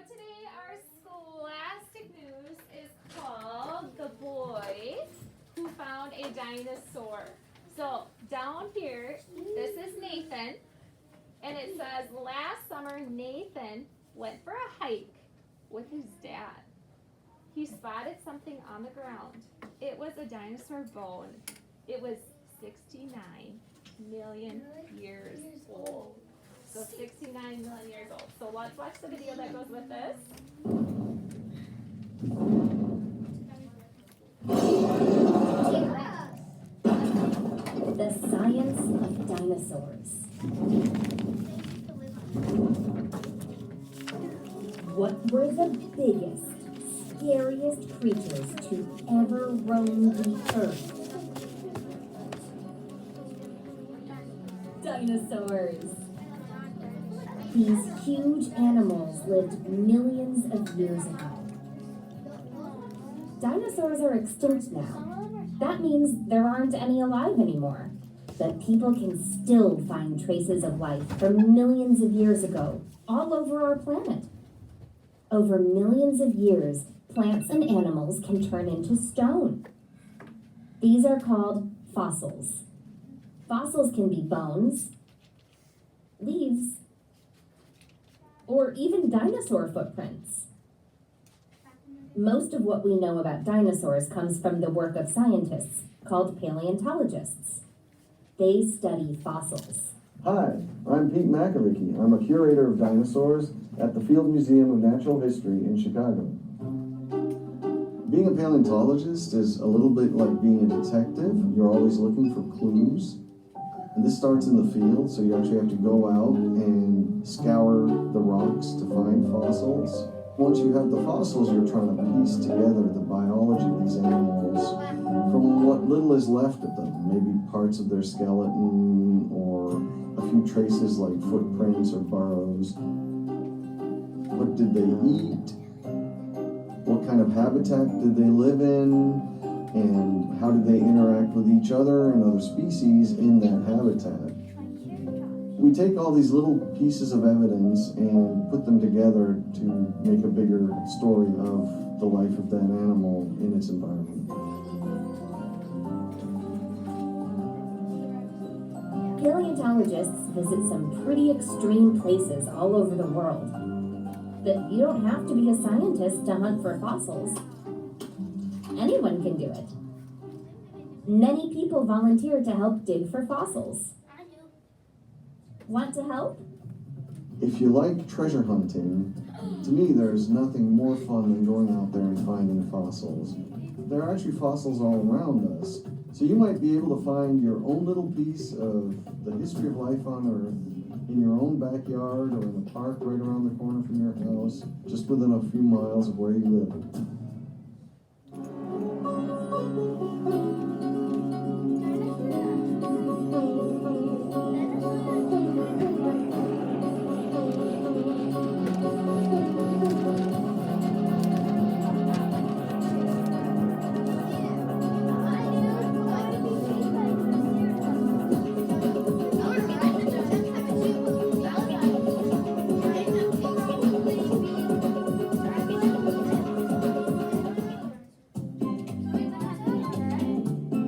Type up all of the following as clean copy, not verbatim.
today our Scholastic news is called The Boy Who Found a Dinosaur. So down here, this is Nathan, and it says last summer Nathan went for a hike with his dad. He spotted something on the ground. It was a dinosaur bone. It was 69 million years old. So 69 million years old. So let's watch the video that goes with this. The science of dinosaurs. What were the biggest, scariest creatures to ever roam the earth? Dinosaurs. These huge animals lived millions of years ago. Dinosaurs are extinct now. That means there aren't any alive anymore. But people can still find traces of life from millions of years ago all over our planet. Over millions of years, plants and animals can turn into stone. These are called fossils. Fossils can be bones, leaves, or even dinosaur footprints. Most of what we know about dinosaurs comes from the work of scientists called paleontologists. They study fossils. Hi, I'm Pete McAvicky. I'm a curator of dinosaurs at the Field Museum of Natural History in Chicago. Being a paleontologist is a little bit like being a detective. You're always looking for clues. And this starts in the field, so you actually have to go out and scour the rocks to find fossils. Once you have the fossils, you're trying to piece together the biology of these animals from what little is left of them. Maybe parts of their skeleton or a few traces like footprints or burrows. What did they eat? What kind of habitat did they live in? And how did they interact with each other and other species in that habitat? We take all these little pieces of evidence and put them together to make a bigger story of the life of that animal in its environment. Paleontologists visit some pretty extreme places all over the world. But you don't have to be a scientist to hunt for fossils. Anyone can do it. Many people volunteer to help dig for fossils. Want to help? If you like treasure hunting, to me there's nothing more fun than going out there and finding fossils. There are actually fossils all around us, so you might be able to find your own little piece of the history of life on Earth in your own backyard or in the park right around the corner from your house, just within a few miles of where you live.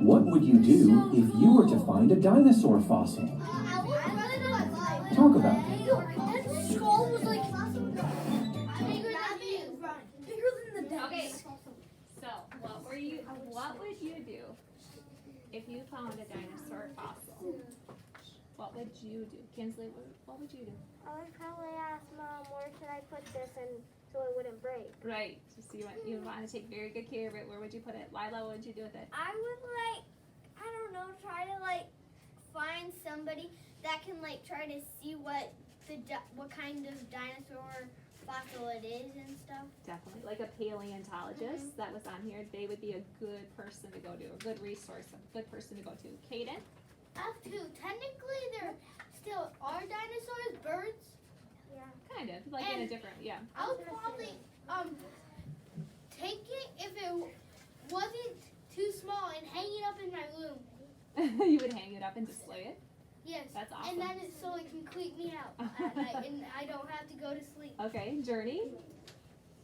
What would you do if you were to find a dinosaur fossil? Talk about it. That skull was like bigger than the desk. Okay, so what would you do if you found a dinosaur fossil? What would you do? Kinsley, what would you do? I would probably ask Mom, where should I put this in so it wouldn't break? Right, so you want to take very good care of it. Where would you put it? Lila, what would you do with it? I would try to find somebody that can try to see what kind of dinosaur fossil it is and stuff. Definitely, like a paleontologist that was on here. They would be a good person to go to, a good resource, a good person to go to. Kaden? Technically, there still are dinosaurs, birds. Yeah. Kind of, like in a different, yeah. I would probably take it if it wasn't too small and hang it up in my room. You would hang it up and display it? Yes. That's awesome. And then so it can creep me out at night and I don't have to go to sleep. Okay, Journey?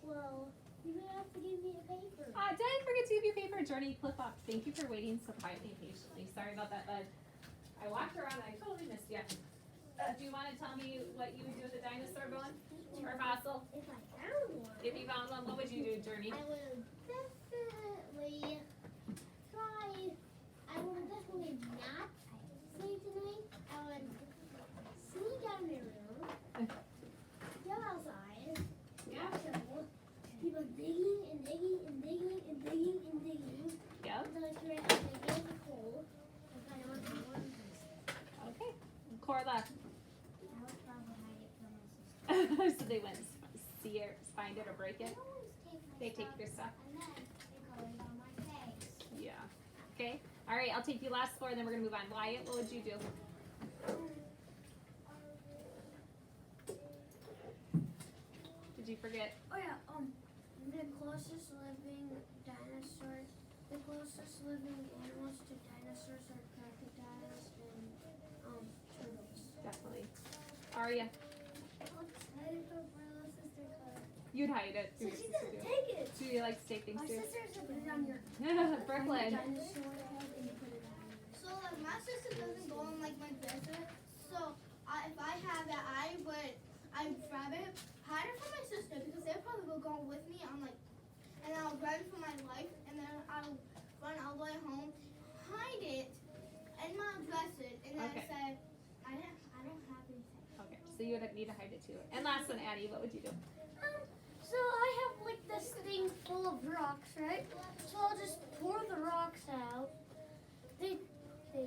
Well, you have to give me a paper. Did I forget to give you paper? Journey, clip up. Thank you for waiting so quietly and patiently. Sorry about that, bud. I walked around and I totally missed you. Do you want to tell me what you would do with a dinosaur bone or fossil? If I found one, If you found one, what would you do, Journey? I would definitely try. I would definitely not sleep tonight. I would sneak out of my room, go outside, watch people keep on digging and digging and digging and digging and digging Yep. until I create a gigantic hole and find out one person. Okay. Core left. I would probably hide it from my sister. So they wouldn't see it, find it, or break it. They take your stuff. And then they color it on my face. Yeah. Okay. All right. I'll take you last four, and then we're gonna move on. Wyatt, what would you do? Did you forget? Oh yeah, the closest living dinosaur, the closest living animals to dinosaurs are crocodiles and turtles. Definitely. Aria, I'm excited for my little sister color. you'd hide it. So Your she sister doesn't do. take it. Do you like to take things My too? sister's to put it on your Brooklyn. dinosaur head and you put it on yours. So like my sister doesn't go on like my dresser. So if I have it, I'd grab it, hide it from my sister because they probably will go with me. I'm like, and I'll run for my life, and then I'll run all the way home, hide it, and my dresser, and then Okay. I said, I don't have anything. Okay. So you would need to hide it too. And last one, Addie, what would you do? So I have like this thing full of rocks, right? So I'll just pour the rocks out. They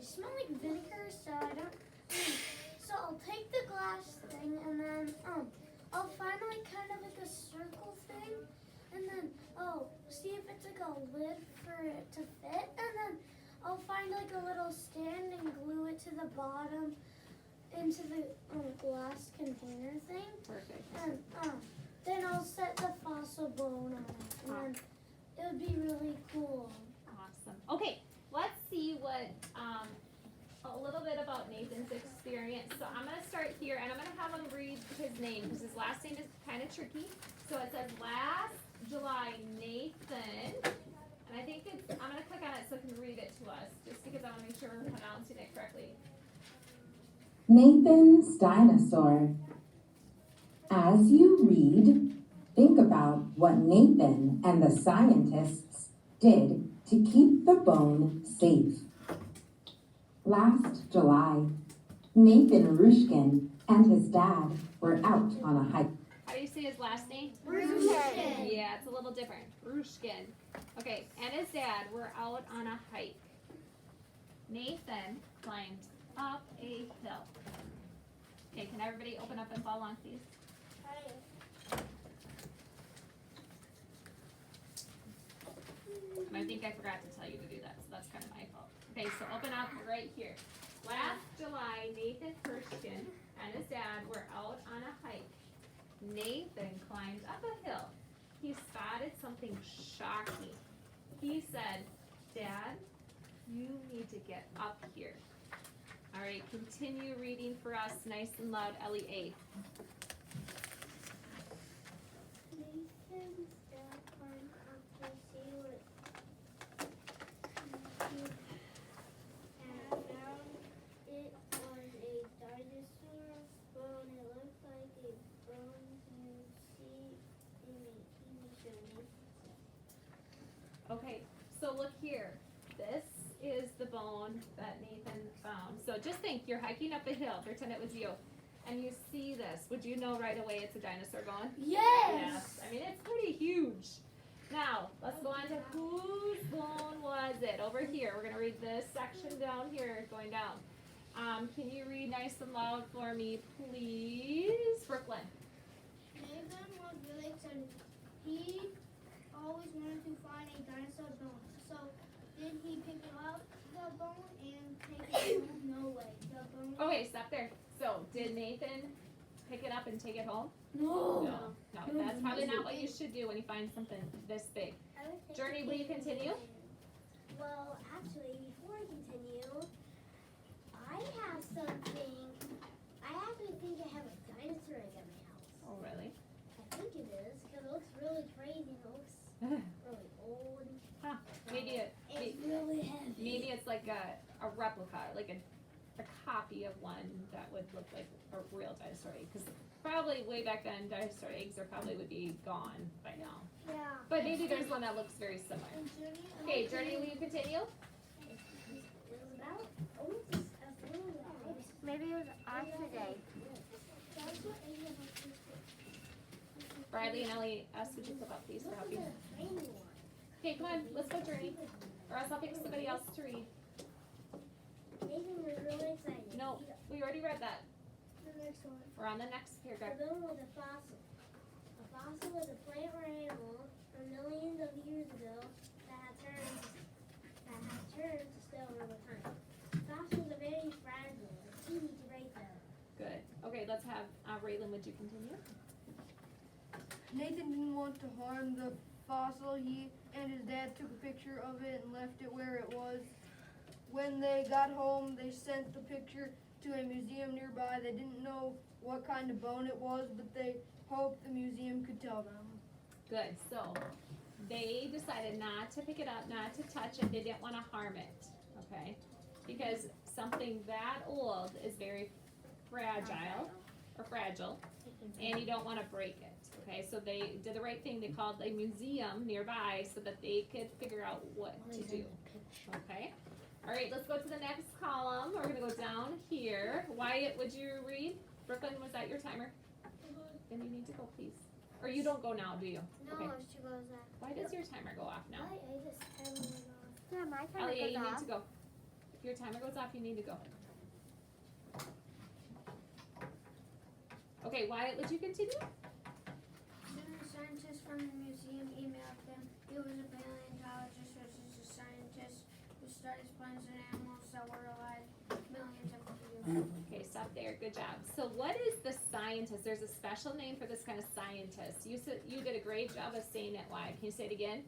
smell like vinegar, so I don't. So I'll take the glass thing and then I'll find like kind of like a circle thing, and then I'll see if it's like a lid for it to fit, and then I'll find like a little stand and glue it to the bottom into the glass container thing. Perfect. And then I'll set the fossil bone on it, and then it would be really cool. Awesome. Okay. Let's see what a little bit about Nathan's experience. So I'm gonna start here, and I'm gonna have him read his name because his last name is kind of tricky. So it says last July Nathan, and I think it's. I'm gonna click on it so I can read it to us, just because I want to make sure we're pronouncing it correctly. Nathan's Dinosaur. As you read, think about what Nathan and the scientists did to keep the bone safe. Last July, Nathan Rushkin and his dad were out on a hike. How do you say his last name? Rushkin. Yeah, it's a little different. Rushkin. Okay, and his dad were out on a hike. Nathan climbed up a hill. Okay, can everybody open up and follow along, please? And I think I forgot to tell you to do that, so that's kind of my fault. Okay, so open up right here. Last July, Nathan Hirschkin and his dad were out on a hike. Nathan climbed up a hill. He spotted something shocking. He said, "Dad, you need to get up here." All right, continue reading for us, nice and loud, Ellie. Nathan's dad climbed up to see what and found it was a dinosaur bone. It looked like a bone you see in a TV show. Okay, so look here. This is the bone that Nathan found. So just think, you're hiking up a hill, pretend it was you, and you see this. Would you know right away it's a dinosaur bone? Yes. I mean, it's pretty huge. Now, let's go on to whose bone was it? Over here, we're gonna read this section down here, going down. Can you read nice and loud for me, please? Brooklyn. Nathan was really excited. He always wanted to find a dinosaur bone. So did he pick up the bone and take it home? No way. The bone. Okay, stop there. So, did Nathan pick it up and take it home? No. No, that's probably not what you should do when you find something this big. Journey, will you continue? Well, actually, before I continue, I have something. I actually think I have a dinosaur egg at my house. Oh, really? I think it is because it looks really really old. Huh, maybe It's really heavy. maybe it's like a replica, like a copy of one that would look like a real dinosaur egg. Because probably way back then, dinosaur eggs would be gone by now. Yeah. But maybe there's one that looks very similar. Okay, Journey, will you continue? Maybe it was yesterday. Bradley and Ellie asked would you flip up please for helping. Okay, come on, let's go Journey. Or else I'll pick somebody else to read. Nathan was really excited. No, we already read that. The next one. We're on the next paragraph. The bone was a fossil. A fossil was a plant or animal from millions of years ago that had turned to stone over time. Fossils are very fragile. It's easy to break them. Good. Okay, let's have Raylan, would you continue? Nathan didn't want to harm the fossil. He and his dad took a picture of it and left it where it was. When they got home, they sent the picture to a museum nearby. They didn't know what kind of bone it was, but they hoped the museum could tell them. Good. So they decided not to pick it up, not to touch it. They didn't want to harm it. Okay? Because something that old is very fragile, and you don't want to break it. Okay? So they did the right thing. They called a museum nearby so that they could figure out what to do. Okay? All right, let's go to the next column. We're going to go down here. Wyatt, would you read? Brooklyn, was that your timer? Then you need to go, please. Or you don't go now, do you? No, Okay. she goes off. Why does your timer go off now? I just turned it off. Yeah, my timer Elliot, goes you need off. to go. If your timer goes off, you need to go. Okay, Wyatt, would you continue? Scientists from the museum emailed him. He was a paleontologist, which is a scientist who studies plants and animals that were alive millions of years ago. Okay, stop there. Good job. So what is the scientist? There's a special name for this kind of scientist. You did a great job of saying it, Wyatt. Can you say it again?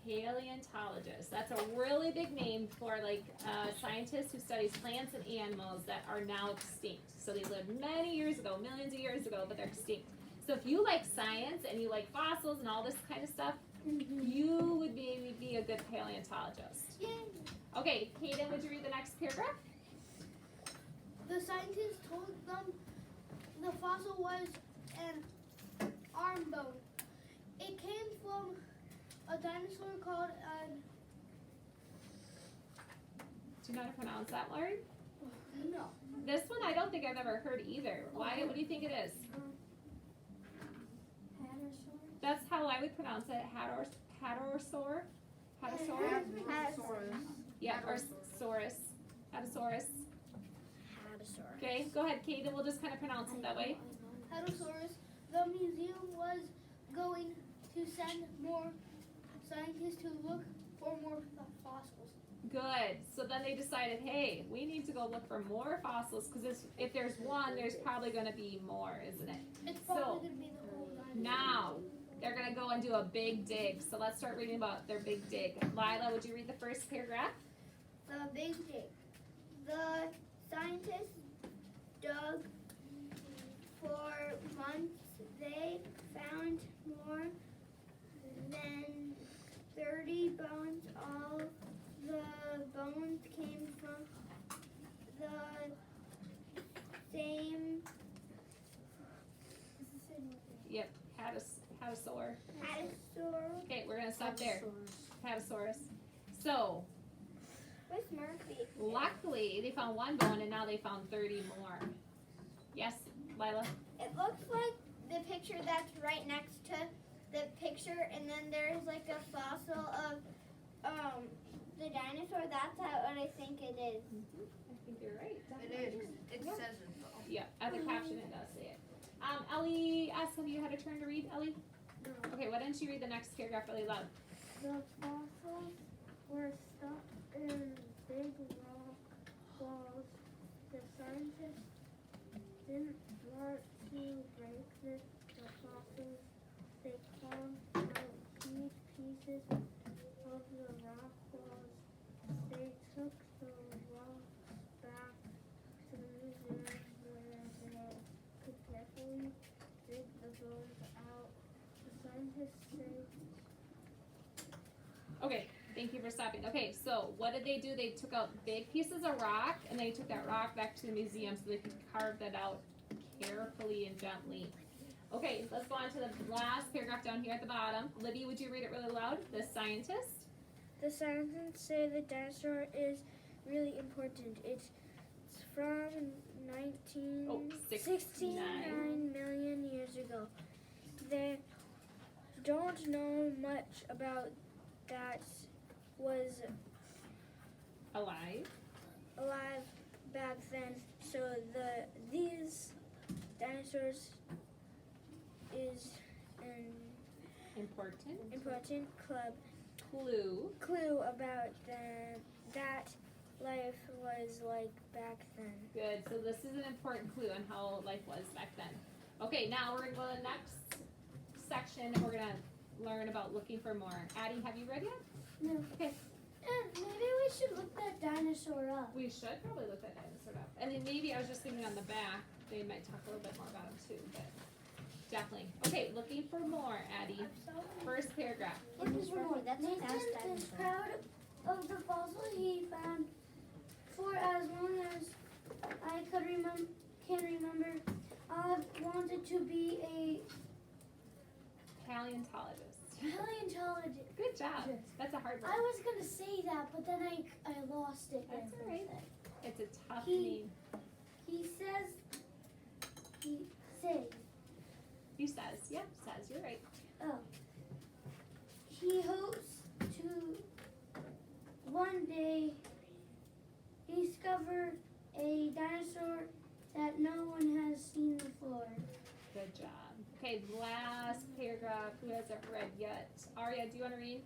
Paleontologist. That's a really big name for like a scientist who studies plants and animals that are now extinct. So they lived many years ago, millions of years ago, but they're extinct. So if you like science and you like fossils and all this kind of stuff, you would be a good paleontologist. Yay. Okay, Hayden, would you read the next paragraph? The scientists told them the fossil was an arm bone. It came from a dinosaur called an... Do you know how to pronounce that word? No. This one I don't think I've ever heard either. Wyatt, what do you think it is? Hattosaurus. That's how I would pronounce it. Hattosaur? Hattosaurus? Yeah, or Saurus. Hattosaurus. Hattosaurus. Okay, go ahead, Kate, and we'll just kind of pronounce it that way. Hattosaurus. The museum was going to send more scientists to look for more fossils. Good. So then they decided, hey, we need to go look for more fossils because if there's one, there's probably going to be more, isn't it? It's probably So, going to be the whole dinosaur. Now, they're going to go and do a big dig. So let's start reading about their big dig. Lila, would you read the first paragraph? The big dig. The scientists dug for months. They found more than 30 bones. All the bones came from the same Yep, Hattosaur. dinosaur. Okay, we're going to stop there. Hattosaurus. So, Where's Murphy? luckily, they found one bone and now they found 30 more. Yes, Lila? It looks like the picture that's right next to the picture, and then there's like a fossil of the dinosaur. That's what I think it is. I think you're right. It is. It says it though. Yeah, as a caption it does say it. Ellie asked if you had a turn to read, Ellie? No. Okay, why don't you read the next paragraph really loud? The fossils were stuck in big rock walls. The scientists didn't want to break the fossils. They carved out pieces of the rock walls. They took the rocks back to the museum where they could carefully dig the bones out. The scientists history. Okay, thank you for stopping. Okay, so what did they do? They took out big pieces of rock and they took that rock back to the museum so they could carve that out carefully and gently. Okay, let's go on to the last paragraph down here at the bottom. Libby, would you read it really loud? The scientist. The scientists say the dinosaur is really important. It's from 69 million years ago. They don't know much about that was Alive. back then. So these dinosaurs is an important clue about that life was like back then. Good. So this is an important clue on how life was back then. Okay, now we're gonna go to the next section and we're gonna learn about looking for more. Addie, have you read yet? No. Okay. Maybe we should look that dinosaur up. We should probably look that dinosaur up. And then maybe I was just thinking on the back, they might talk a little bit more about him too, but definitely. Okay, looking for more, Addie. First paragraph. Looking for more. That's a fast dinosaur. Is proud of the fossil he found. For as long as I can remember, I've wanted to be a Paleontologist. paleontologist. Good job. That's a hard word. I was gonna say that, but then I lost it. That's all right. It's a tough He- name. He says. He says. Yep, says. You're right. Oh. He hopes to one day discover a dinosaur that no one has seen before. Good job. Okay, last paragraph. Who hasn't read yet? Aria, do you want to read?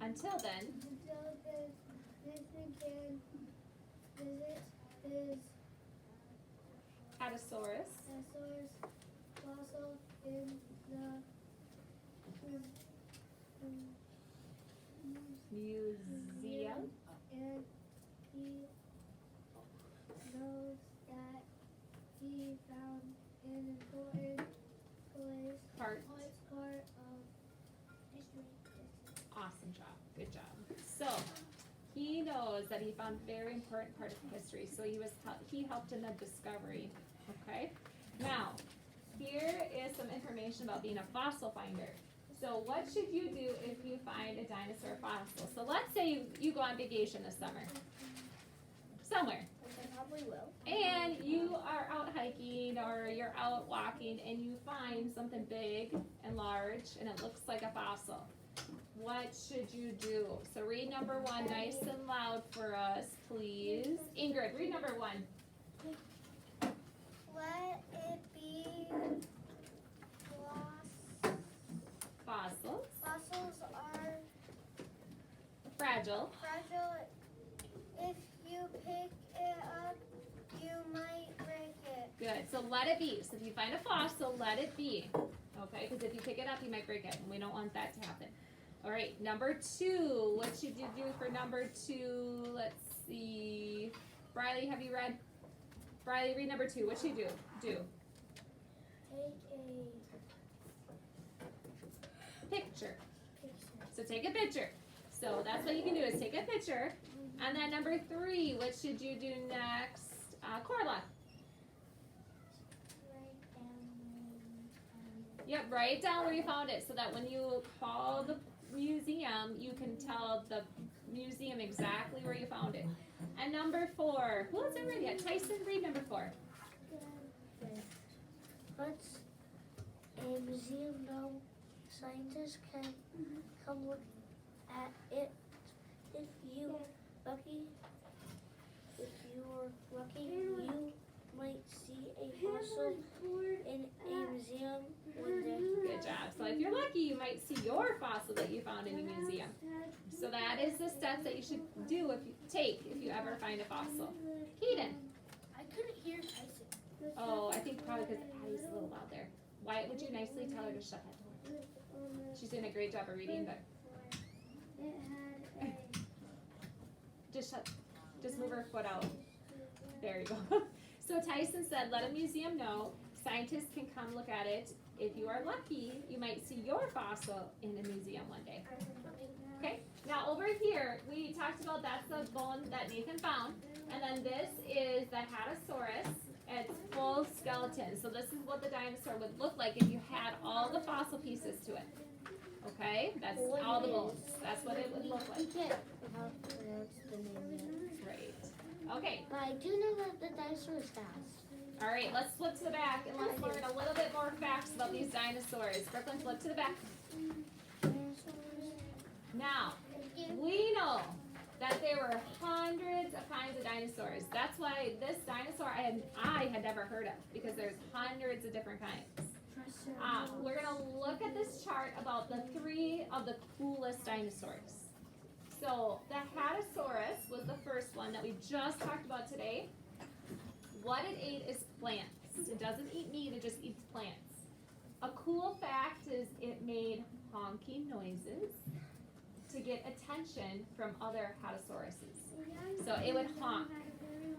Until then, Nathan can visit his Hattosaurus. dinosaur's fossil in the Museum. and he knows that he found an important Part. part of history. Awesome job. Good job. So he knows that he found a very important part of history. So he helped in the discovery. Okay. Now, here is some information about being a fossil finder. So what should you do if you find a dinosaur fossil? So let's say you go on vacation this summer. Somewhere. Which I probably will. And you are out hiking or you're out walking and you find something big and large and it looks like a fossil. What should you do? So read number 1 nice and loud for us, please. Ingrid, read number 1. Let it be Fossils. fossils are Fragile. fragile. If you pick it up, you might break it. Good. So let it be. So if you find a fossil, let it be. Okay? Because if you pick it up, you might break it. And we don't want that to happen. All right. Number 2. What should you do for number 2? Let's see. Briley, have you read? Briley, read number 2. What should you do? Take a Picture. picture. So take a picture. So that's what you can do is take a picture. And then number 3, what should you do next? Corla. Write down Yep, write down where you found it so that when you call the museum, you can tell the museum exactly where you found it. And number 4, who hasn't read yet? Tyson, read number 4. What's a museum now? Scientists can come look at it if you lucky. If you're lucky, you might see a fossil in a museum one day. Good job. So if you're lucky, you might see your fossil that you found in a museum. So that is the steps that you should do if you ever find a fossil. Keaton. I couldn't hear Tyson. Oh, I think probably because Addie's a little loud there. Wyatt, would you nicely tell her to shut that door? She's doing a great job of reading, but It had just move her foot out. There you go. So Tyson said, let a museum know scientists can come look at it. If you are lucky, you might see your fossil in a museum one day. Okay, now over here, we talked about that's the bone that Nathan found. And then this is the Hattosaurus. It's full skeleton. So this is what the dinosaur would look like if you had all the fossil pieces to it. Okay, that's all the bones. That's what it would look like. Right. Okay. But I do know that the dinosaur is fast. All right, let's flip to the back and let's learn a little bit more facts about these dinosaurs. Brooklyn, flip to the back. Now, we know that there were hundreds of kinds of dinosaurs. That's why this dinosaur I had never heard of, because there's hundreds of different kinds. We're going to look at this chart about the 3 of the coolest dinosaurs. So the Hattosaurus was the first one that we just talked about today. What it ate is plants. It doesn't eat meat, it just eats plants. A cool fact is it made honking noises to get attention from other Hattosauruses. So it would honk,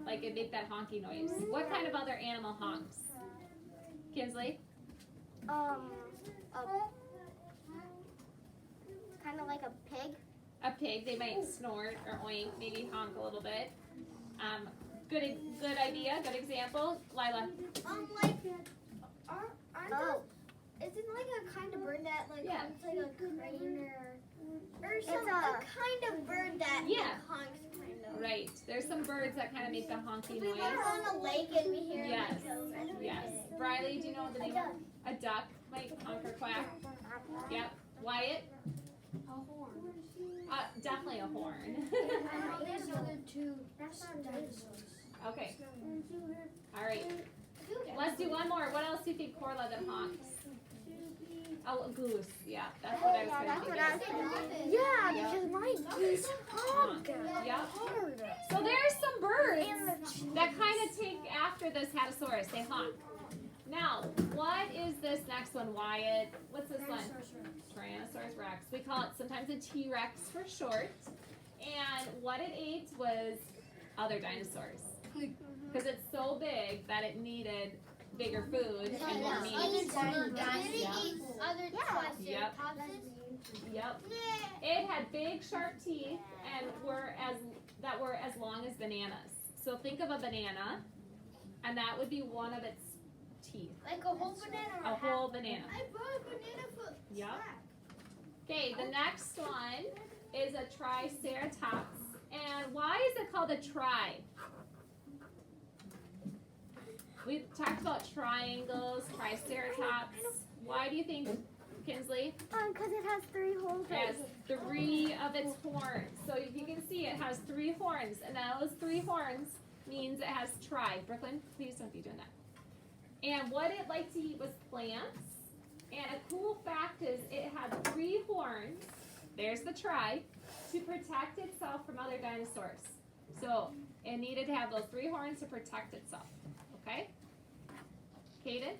like it'd make that honky noise. What kind of other animal honks? Kinsley? Kind of like a pig. A pig, they might snort or oink, maybe honk a little bit. Good idea, good example. Lila? Isn't like a kind of bird that like Yeah. honks like a crane or some a kind of bird that honks kind of. Right, there's some birds that kind of make the honky We noise. were on a lake and we hear Yes, like yes. Briley, do you know the name of a duck might honk or quack? Yep. Wyatt? A horn. Definitely a horn. There's other 2 dinosaurs. Okay. All right. Let's do one more. What else do you think Corla that honks? Oh, a goose. Yeah, that's what I was going to think. Yeah, Yep. because my geese honk. Yep. So there's some birds that kind of take after this Hattosaurus. They honk. Now, what is this next one, Wyatt? What's this one? Tyrannosaurus Rex. We call it sometimes a T-Rex for short. And what it ate was other dinosaurs. Because it's so big that it needed bigger food and more meat. Yep. Yep. It had big sharp teeth and were as long as bananas. So think of a banana, and that would be one of its teeth. Like a whole banana. A whole banana. I brought a banana for Yep. Okay, the next one is a Triceratops. And why is it called a tri? We talked about triangles, Triceratops. Why do you think, Kinsley? Because it has 3 holes. It has 3 of its horns. So if you can see, it has 3 horns. And those 3 horns means it has tri. Brooklyn, please don't be doing that. And what it liked to eat was plants. And a cool fact is it had 3 horns, there's the tri, to protect itself from other dinosaurs. So it needed to have those 3 horns to protect itself. Okay? Kaden?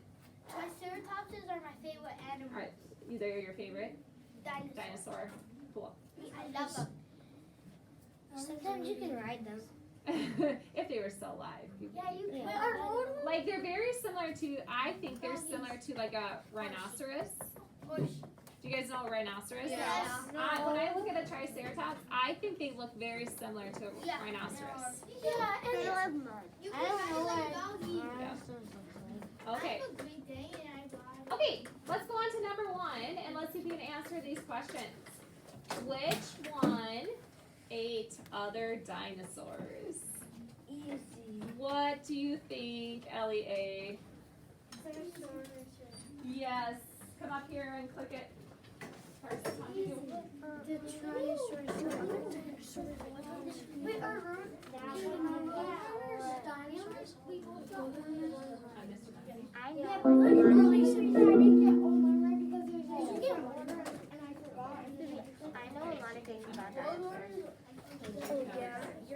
Triceratopses are my favorite animal. Alright, they're your favorite Dinosaur. dinosaur. Cool. I love them. Sometimes you can ride them. If they were still alive. Yeah, you can. Yeah. Like they're very similar to, I think they're similar to like a rhinoceros. Do you guys know a rhinoceros? Yes. When I look at a triceratops, I think they look very similar to a rhinoceros. Yeah, and They love mud. you I don't can know ride what like a doggy. dinosaurs look like. Okay. I have a Great Dane and I got Okay, let's go on to number 1 and let's see if we can answer these questions. Which one ate other dinosaurs? Easy. What do you think, Ellie A? Yes. Come up here and click it. The Wait, are dinosaurs? We both got I missed it. I Yeah, know. but really sometimes I didn't get all my right because there's a get one and I forgot. I know a lot of things about dinosaurs.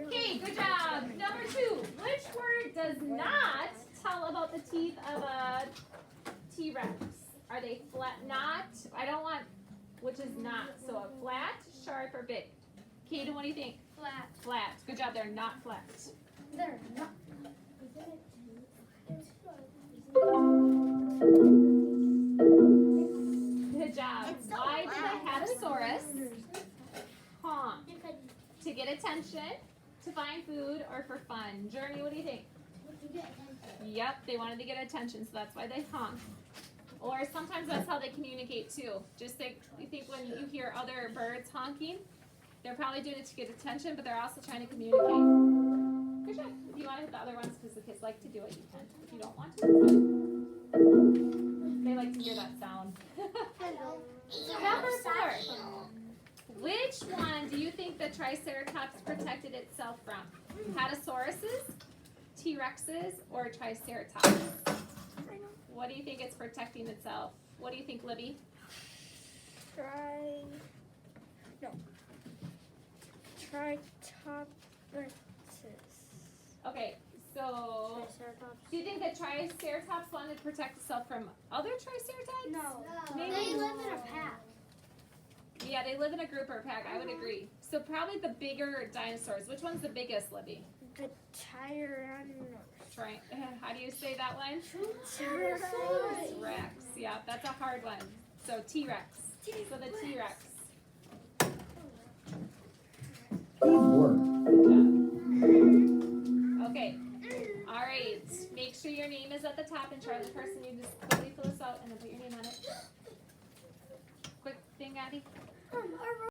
Okay, good job. Number 2. Which word does not tell about the teeth of a T-Rex? Are they flat? Not. I don't want. Which is not. So a flat, sharp, or big. Kaden, what do you think? Flat. Flat. Good job. They're not flat. They're not. Good job. It's so Why did loud. the Hattosaurus honk? To get attention, to find food, or for fun? Journey, what do you think? Yep, they wanted to get attention, so that's why they honk. Or sometimes that's how they communicate too. Just think, you think when you hear other birds honking, they're probably doing it to get attention, but they're also trying to communicate. Good job. If you want to hit the other ones because the kids like to do it, you can. If you don't want to, it's fine. They like to hear that sound. Number 4. Which one do you think the Triceratops protected itself from? Hattosauruses, T-Rexes, or Triceratops? What do you think it's protecting itself? What do you think, Libby? Triceratops. Okay, so do you think that Triceratops wanted to protect itself from other Triceratops? No. Maybe. They live in a pack. Yeah, they live in a group or a pack. I would agree. So probably the bigger dinosaurs. Which one's the biggest, Libby? The Tyrannosaurus. How do you say that one? Tyrannosaurus. Rex. Yeah, that's a hard one. So T-Rex. So the T-Rex. Good work. Okay. All right. Make sure your name is at the top, and Charlie person, you just quickly fill this out and then put your name on it. Quick thing, Abby.